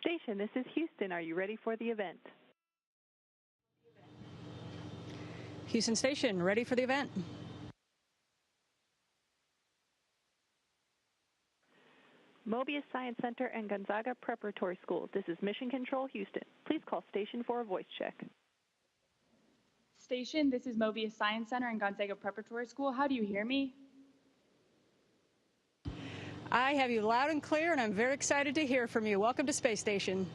Station, this is Houston. Are you ready for the event? Houston Station, ready for the event. Mobius Science Center and Gonzaga Preparatory School. This is Mission Control, Houston. Please call station for a voice check. Station, this is Mobius Science Center and Gonzaga Preparatory School. How do you hear me? I have you loud and clear, and I'm very excited to hear from you. Welcome to Space Station.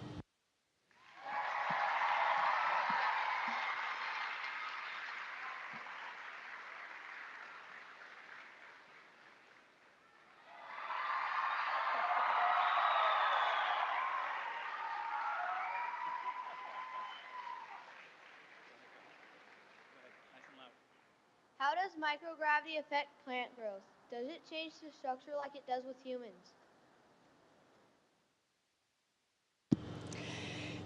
How does microgravity affect plant growth? Does it change the structure like it does with humans?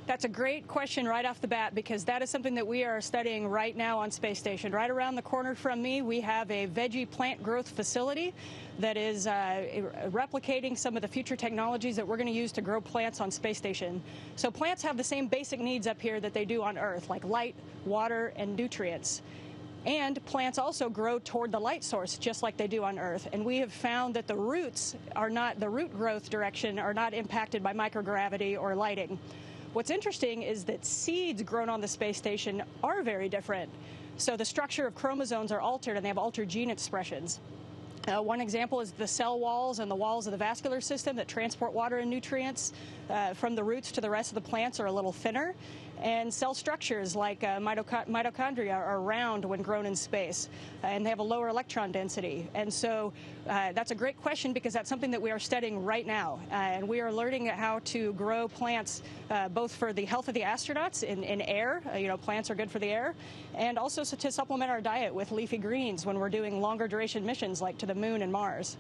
That's a great question right off the bat, because that is something that we are studying right now on Space Station. Right around the corner from me, we have a veggie plant growth facility that is replicating some of the future technologies that we're going to use to grow plants on Space Station. So plants have the same basic needs up here that they do on Earth, like light, water, and nutrients. And plants also grow toward the light source, just like they do on Earth. And we have found that the root growth direction are not impacted by microgravity or lighting. What's interesting is that seeds grown on the space station are very different. So the structure of chromosomes are altered, and they have altered gene expressions. One example is the cell walls and the walls of the vascular system that transport water and nutrients from the roots to the rest of the plants are a little thinner. And cell structures like mitochondria are round when grown in space, and they have a lower electron density. And so that's a great question, because that's something that we are studying right now. And we are learning how to grow plants both for the health of the astronauts in air. Plants are good for the air, and also to supplement our diet with leafy greens when we're doing longer duration missions like to the Moon and Mars.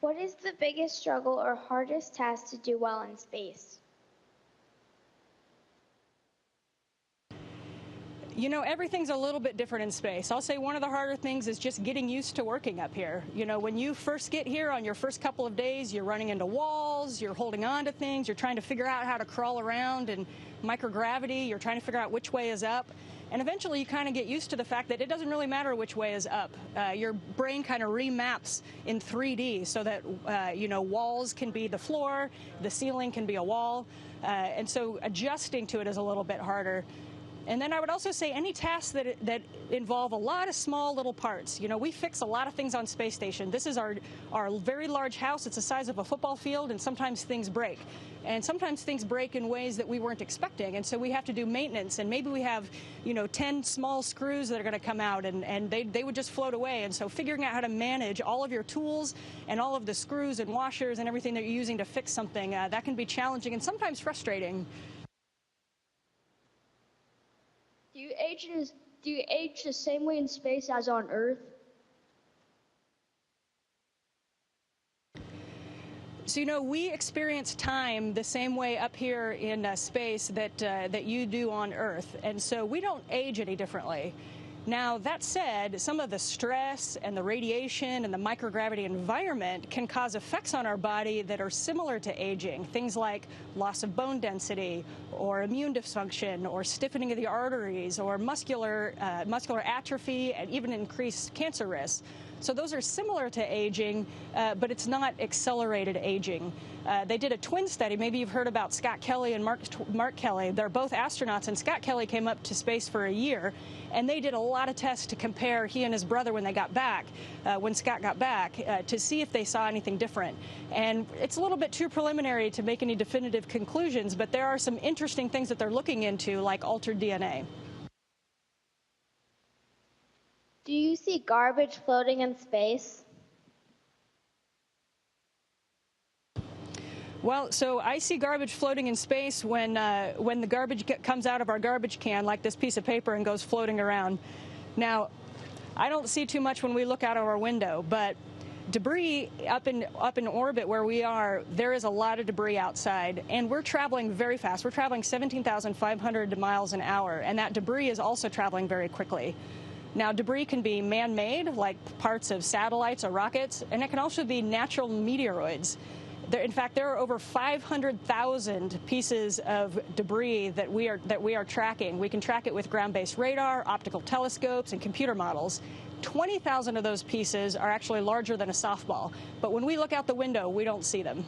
What is the biggest struggle or hardest task to do while in space? Everything's a little bit different in space. I'll say one of the harder things is just getting used to working up here. When you first get here on your first couple of days, you're running into walls, you're holding on to things, you're trying to figure out how to crawl around in microgravity, you're trying to figure out which way is up. And eventually you kind of get used to the fact that it doesn't really matter which way is up. Your brain kind of remaps in 3D so that, walls can be the floor, the ceiling can be a wall. And so adjusting to it is a little bit harder. And then I would also say any tasks that involve a lot of small little parts. We fix a lot of things on Space Station. This is our very large house. It's the size of a football field, and sometimes things break. And sometimes things break in ways that we weren't expecting. And so we have to do maintenance. And maybe we have, 10 small screws that are going to come out, and they would just float away. And so figuring out how to manage all of your tools and all of the screws and washers and everything that you're using to fix something, that can be challenging and sometimes frustrating. Do you age the same way in space as on Earth? So, we experience time the same way up here in space that you do on Earth, and so we don't age any differently. Now, that said, some of the stress and the radiation and the microgravity environment can cause effects on our body that are similar to aging. Things like loss of bone density, or immune dysfunction, or stiffening of the arteries, or muscular atrophy, and even increased cancer risks. So those are similar to aging, but it's not accelerated aging. They did a twin study. Maybe you've heard about Scott Kelly and Mark Kelly. They're both astronauts, and Scott Kelly came up to space for a year, and they did a lot of tests to compare he and his brother when they got back, when Scott got back, to see if they saw anything different. And it's a little bit too preliminary to make any definitive conclusions, but there are some interesting things that they're looking into, like altered DNA. Do you see garbage floating in space? Well, so I see garbage floating in space when the garbage comes out of our garbage can, like this piece of paper, and goes floating around. Now, I don't see too much when we look out of our window, but debris up in orbit where we are, there is a lot of debris outside, and we're traveling very fast. We're traveling 17,500 miles an hour, and that debris is also traveling very quickly. Now, debris can be man-made, like parts of satellites or rockets, and it can also be natural meteoroids. In fact, there are over 500,000 pieces of debris that we are tracking. We can track it with ground-based radar, optical telescopes, and computer models. 20,000 of those pieces are actually larger than a softball, but when we look out the window, we don't see them.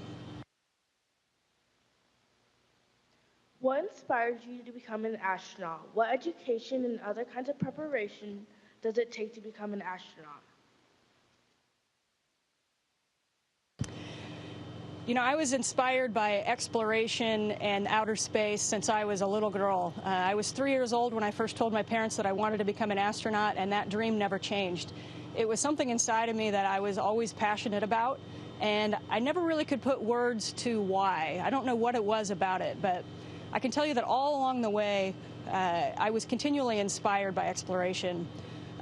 What inspires you to become an astronaut? What education and other kinds of preparation does it take to become an astronaut? I was inspired by exploration and outer space since I was a little girl. I was 3 years old when I first told my parents that I wanted to become an astronaut, and that dream never changed. It was something inside of me that I was always passionate about, and I never really could put words to why. I don't know what it was about it, but I can tell you that all along the way, I was continually inspired by exploration.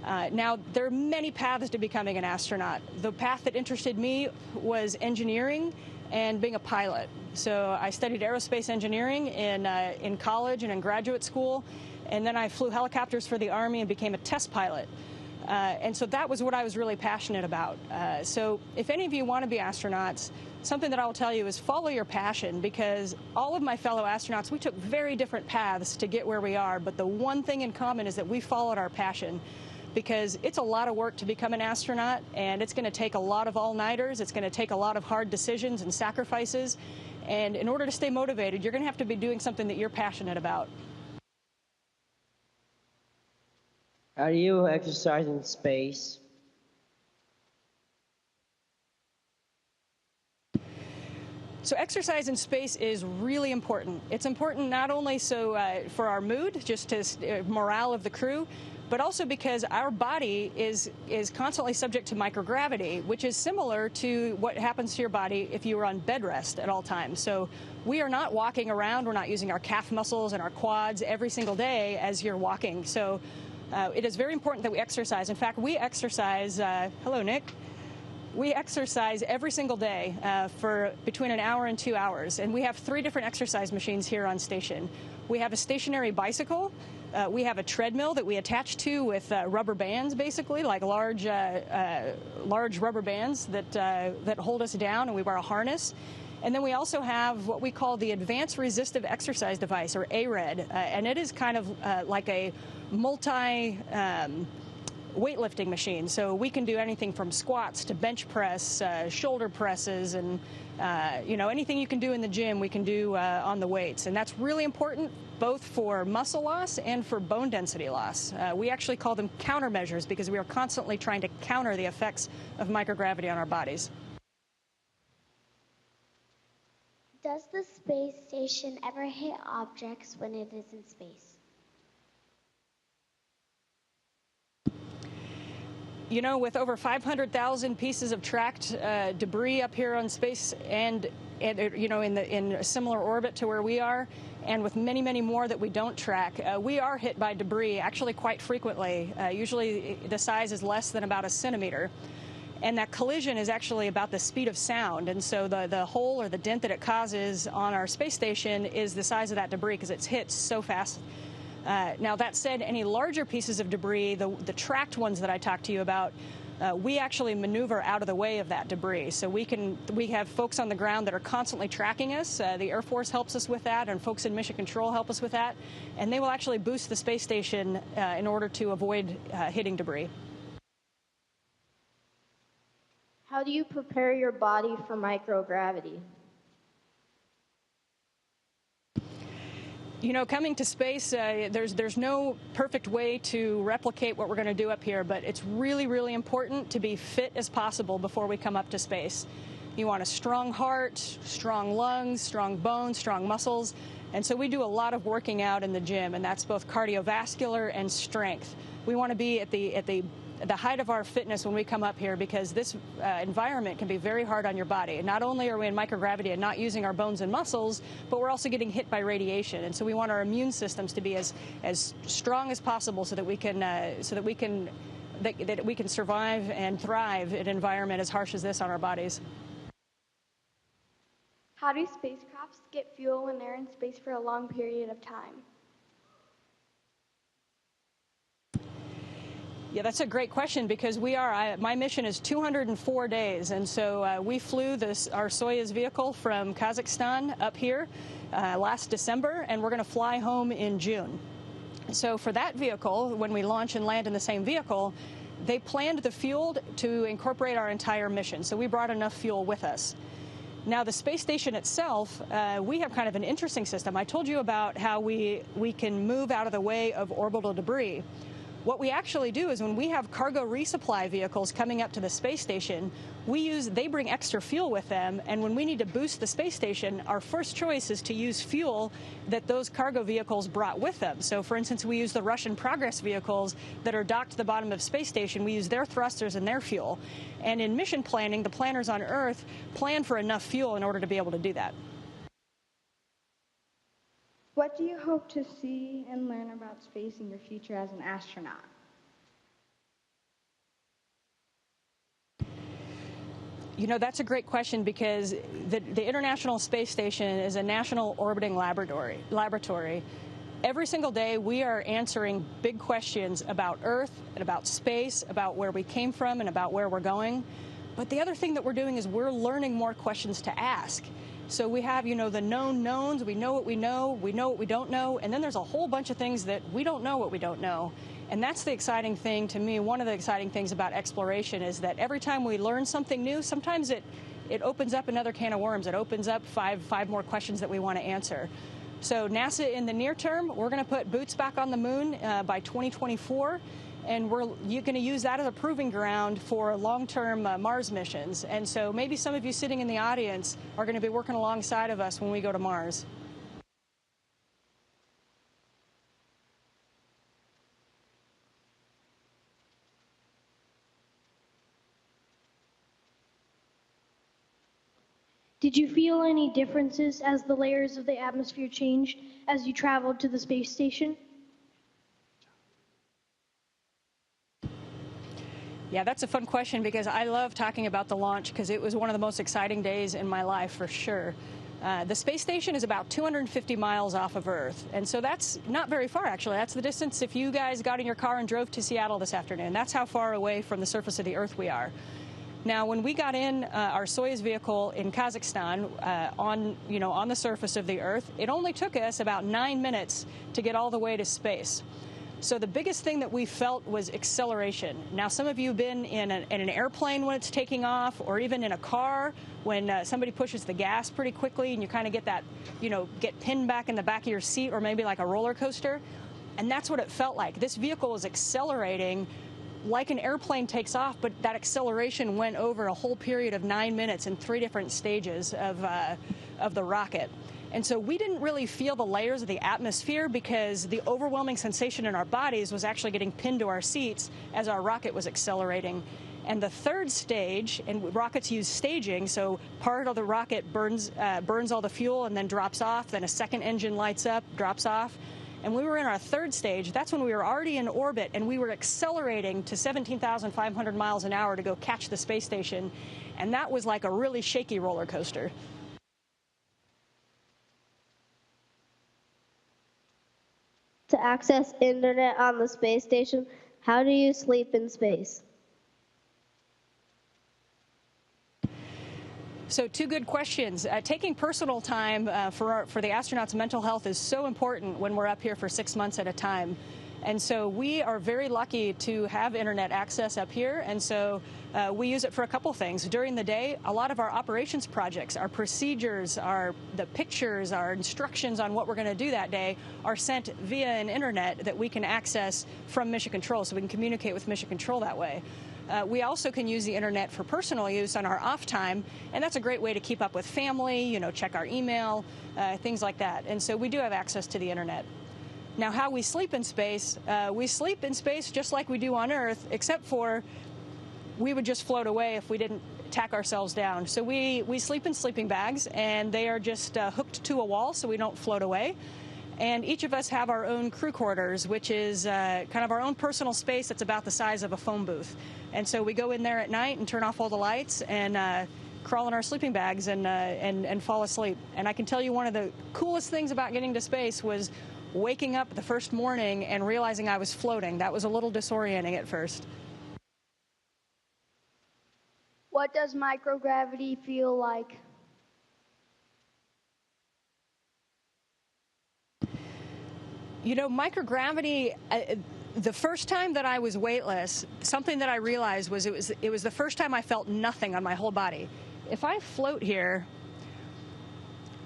Now, there are many paths to becoming an astronaut. The path that interested me was engineering and being a pilot. So I studied aerospace engineering in college and in graduate school, and then I flew helicopters for the Army and became a test pilot. And so that was what I was really passionate about. So if any of you want to be astronauts, something that I will tell you is follow your passion, because all of my fellow astronauts, we took very different paths to get where we are, but the one thing in common is that we followed our passion, because it's a lot of work to become an astronaut, and it's going to take a lot of all-nighters. It's going to take a lot of hard decisions and sacrifices. And in order to stay motivated, you're going to have to be doing something that you're passionate about. How do you exercise in space? So exercise in space is really important. It's important not only so for our mood, just to morale of the crew, but also because our body is constantly subject to microgravity, which is similar to what happens to your body if you were on bed rest at all times. So we are not walking around, we're not using our calf muscles and our quads every single day as you're walking. So it is very important that we exercise. In fact, we exercise, hello Nick, we exercise every single day for between an hour and 2 hours. And we have 3 different exercise machines here on station. We have a stationary bicycle. We have a treadmill that we attach to with rubber bands, basically, like large rubber bands that hold us down, and we wear a harness. And then we also have what we call the Advanced Resistive Exercise Device, or ARED, and it is kind of like a weightlifting machine. So we can do anything from squats to bench press, shoulder presses, and anything you can do in the gym, we can do on the weights. And that's really important both for muscle loss and for bone density loss. We actually call them countermeasures because we are constantly trying to counter the effects of microgravity on our bodies. Does the space station ever hit objects when it is in space? You know, with over 500,000 pieces of tracked debris up here on space, and in a similar orbit to where we are, and with many, many more that we don't track, we are hit by debris actually quite frequently. Usually the size is less than about a centimeter. And that collision is actually about the speed of sound. And so the hole or the dent that it causes on our space station is the size of that debris because it's hit so fast. Now, that said, any larger pieces of debris, the tracked ones that I talked to you about, we actually maneuver out of the way of that debris. So we have folks on the ground that are constantly tracking us. The Air Force helps us with that, and folks in Mission Control help us with that. And they will actually boost the space station in order to avoid hitting debris. How do you prepare your body for microgravity? You know, coming to space, there's no perfect way to replicate what we're going to do up here, but it's really, really important to be fit as possible before we come up to space. You want a strong heart, strong lungs, strong bones, strong muscles, and so we do a lot of working out in the gym, and that's both cardiovascular and strength. We want to be at the height of our fitness when we come up here, because this environment can be very hard on your body. And not only are we in microgravity and not using our bones and muscles, but we're also getting hit by radiation. And so we want our immune systems to be as strong as possible so that we can survive and thrive in an environment as harsh as this on our bodies. How do spacecrafts get fuel when they're in space for a long period of time? Yeah, that's a great question, because my mission is 204 days, and so we flew our Soyuz vehicle from Kazakhstan up here last December, and we're going to fly home in June. So for that vehicle, when we launch and land in the same vehicle, they planned the fuel to incorporate our entire mission, so we brought enough fuel with us. Now, the space station itself, we have kind of an interesting system. I told you about how we can move out of the way of orbital debris. What we actually do is when we have cargo resupply vehicles coming up to the space station, they bring extra fuel with them, and when we need to boost the space station, our first choice is to use fuel that those cargo vehicles brought with them. So, for instance, we use the Russian Progress vehicles that are docked to the bottom of space station. We use their thrusters and their fuel. And in mission planning, the planners on Earth plan for enough fuel in order to be able to do that. What do you hope to see and learn about space in your future as an astronaut? You know, that's a great question, because the International Space Station is a national orbiting laboratory. Every single day we are answering big questions about Earth and about space, about where we came from and about where we're going. But the other thing that we're doing is we're learning more questions to ask. So we have, you know, the known knowns, we know what we know what we don't know, and then there's a whole bunch of things that we don't know what we don't know. And that's the exciting thing to me. One of the exciting things about exploration is that every time we learn something new, sometimes it opens up another can of worms. It opens up five more questions that we want to answer. So NASA, in the near term, we're going to put boots back on the moon by 2024, and you're going to use that as a proving ground for long-term Mars missions. And so maybe some of you sitting in the audience are going to be working alongside of us when we go to Mars. Did you feel any differences as the layers of the atmosphere changed as you traveled to the space station? Yeah, that's a fun question, because I love talking about the launch, because it was one of the most exciting days in my life, for sure. The space station is about 250 miles off of Earth, and so that's not very far, actually. That's the distance if you guys got in your car and drove to Seattle this afternoon. That's how far away from the surface of the Earth we are. Now, when we got in our Soyuz vehicle in Kazakhstan on the surface of the Earth, it only took us about 9 minutes to get all the way to space. So the biggest thing that we felt was acceleration. Now, some of you have been in an airplane when it's taking off, or even in a car when somebody pushes the gas pretty quickly and you kind of get that, get pinned back in the back of your seat, or maybe like a roller coaster. And that's what it felt like. This vehicle was accelerating like an airplane takes off, but that acceleration went over a whole period of 9 minutes in 3 different stages of the rocket. And so we didn't really feel the layers of the atmosphere, because the overwhelming sensation in our bodies was actually getting pinned to our seats as our rocket was accelerating. And the third stage, and rockets use staging, so part of the rocket burns all the fuel and then drops off, then a second engine lights up, drops off. And we were in our third stage. That's when we were already in orbit, and we were accelerating to 17,500 miles an hour to go catch the space station. And that was like a really shaky roller coaster. To access internet on the space station, how do you sleep in space? So 2 good questions. Taking personal time for the astronauts' mental health is so important when we're up here for 6 months at a time. And so we are very lucky to have internet access up here, and so we use it for a couple things. During the day, a lot of our operations projects, our procedures, the pictures, our instructions on what we're going to do that day are sent via an internet that we can access from Mission Control, so we can communicate with Mission Control that way. We also can use the internet for personal use on our off time, and that's a great way to keep up with family, check our email, things like that. And so we do have access to the internet. Now, how we sleep in space just like we do on Earth, except for we would just float away if we didn't tack ourselves down. So we sleep in sleeping bags, and they are just hooked to a wall so we don't float away. And each of us have our own crew quarters, which is kind of our own personal space that's about the size of a phone booth. And so we go in there at night and turn off all the lights and crawl in our sleeping bags and fall asleep. And I can tell you, one of the coolest things about getting to space was waking up the first morning and realizing I was floating. That was a little disorienting at first. What does microgravity feel like? Microgravity, the first time that I was weightless, something that I realized was it was the first time I felt nothing on my whole body. If I float here,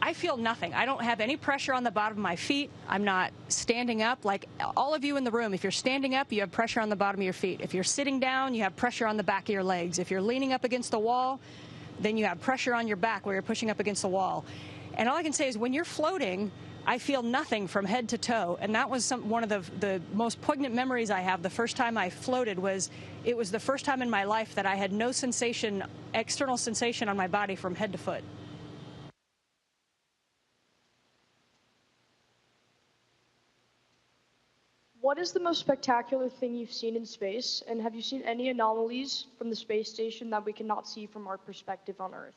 I feel nothing. I don't have any pressure on the bottom of my feet. I'm not standing up. Like all of you in the room, if you're standing up, you have pressure on the bottom of your feet. If you're sitting down, you have pressure on the back of your legs. If you're leaning up against the wall, then you have pressure on your back where you're pushing up against the wall. And all I can say is when you're floating, I feel nothing from head to toe, and that was one of the most poignant memories I have. The first time I floated it was the first time in my life that I had no sensation, external sensation on my body from head to foot. What is the most spectacular thing you've seen in space, and have you seen any anomalies from the space station that we cannot see from our perspective on Earth?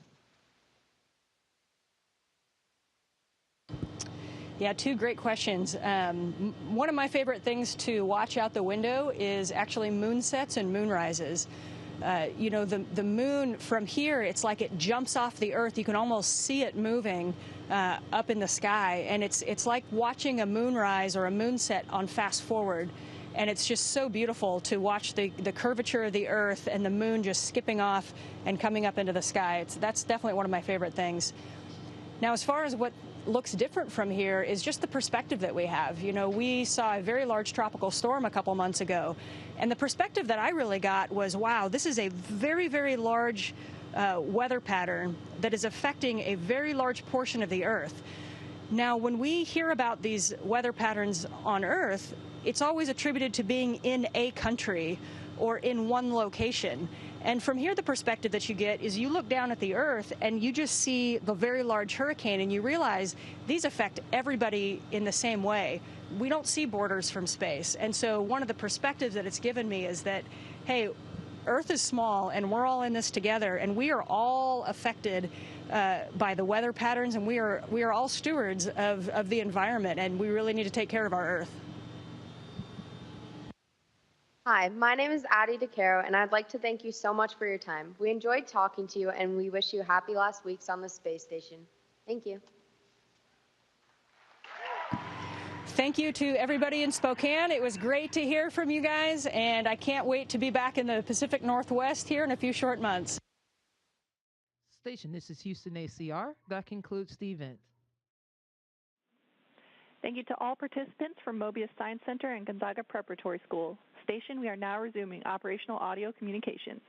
Yeah, two great questions. One of my favorite things to watch out the window is actually moonsets and moonrises. You know, the moon from here, it's like it jumps off the Earth. You can almost see it moving up in the sky, and it's like watching a moonrise or a moonset on fast forward. And it's just so beautiful to watch the curvature of the Earth and the moon just skipping off and coming up into the sky. That's definitely one of my favorite things. Now, as far as what looks different from here is just the perspective that we have. You know, we saw a very large tropical storm a couple months ago, and the perspective that I really got was, wow, this is a very, very large weather pattern that is affecting a very large portion of the Earth. Now, when we hear about these weather patterns on Earth, it's always attributed to being in a country or in one location. And from here, the perspective that you get is you look down at the Earth and you just see the very large hurricane and you realize these affect everybody in the same way. We don't see borders from space. And so one of the perspectives that it's given me is that, hey, Earth is small and we're all in this together, and we are all affected by the weather patterns, and we are all stewards of the environment, and we really need to take care of our Earth. Hi, my name is Addie DeCaro, and I'd like to thank you so much for your time. We enjoyed talking to you, and we wish you happy last weeks on the space station. Thank you. Thank you to everybody in Spokane. It was great to hear from you guys, and I can't wait to be back in the Pacific Northwest here in a few short months. Station, this is Houston ACR. That concludes the event. Thank you to all participants from Mobius Science Center and Gonzaga Preparatory School. Station, we are now resuming operational audio communications.